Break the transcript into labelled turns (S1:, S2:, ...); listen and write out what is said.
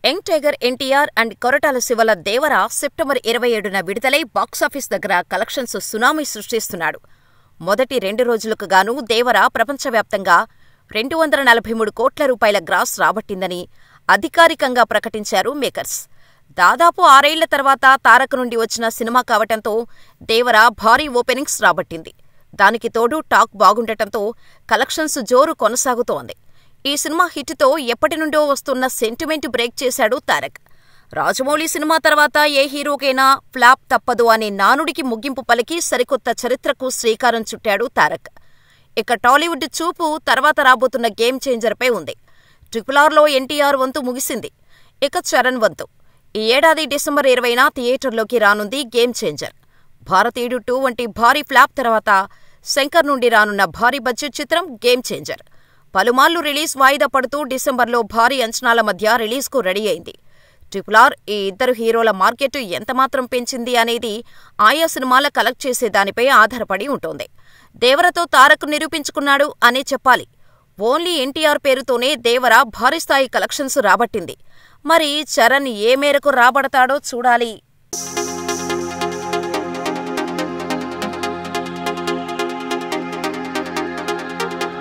S1: Young tiger NTR and Koratala శివల Devara September 27న విడుదలై బాక్సాఫీస్ దగ్గర కలెక్షన్స్ సునామీ సృష్టిస్తున్నాడు. మొదటి 2 రోజులకు గాను దేవర ప్రపంచవ్యాప్తంగా 243 కోట్ల రూపాయల గ్రాస్ రాబట్టిందని అధికారికంగా ప్రకటించారు మేకర్స్. దాదాపు 6 ఏళ్ల తర్వాత తారక్ నుండి వచ్చిన సినిమా కావటంతో దేవర భారీ ఓపెనింగ్స్ రాబట్టింది. దానికి తోడు టాక్ బాగుండటంతో కలెక్షన్స్ జోరు కొనసాగుతోంది. ఈ సినిమా హిట్తో ఎప్పటినుండో వస్తున్న సెంటిమెంట్ బ్రేక్ చేశాడు తారక్. రాజమౌళి సినిమా తర్వాత ఏ హీరోకైనా ఫ్లాప్ తప్పదు అనే నానుడికి ముగింపు పలికి సరికొత్త చరిత్రకు శ్రీకారం చుట్టాడు తారక్. ఇక టాలీవుడ్ చూపు తర్వాత రాబోతున్న గేమ్ చేంజర్పై ఉంది. RRRలో ఎన్టీఆర్ వంతు ముగిసింది. ఇక చరణ్ వంతు. ఈ ఏడాది డిసెంబర్ 20న థియేటర్లోకి రానుంది గేమ్ చేంజర్. భారతీయుడు 2 వంటి భారీ ఫ్లాప్ తర్వాత శంకర్ నుండి రానున్న భారీ బడ్జెట్ చిత్రం గేమ్ చేంజర్. పలుమార్లు రిలీజ్ వాయిదా పడుతూ డిసెంబర్లో భారీ అంచనాల మధ్య రిలీజ్కు రెడీ అయింది. RRR ఈ ఇద్దరు హీరోల మార్కెట్ ఎంతమాత్రం పెంచింది అనేది ఆయా సినిమాల కలెక్ట్ చేసే దానిపై ఆధారపడి ఉంటోంది. దేవరతో తారక్ నిరూపించుకున్నాడు అనే చెప్పాలి. ఓన్లీ ఎన్టీఆర్ పేరుతోనే దేవర భారీ స్థాయి కలెక్షన్స్ రాబట్టింది. మరి చరణ్ ఏ మేరకు రాబడతాడో చూడాలి.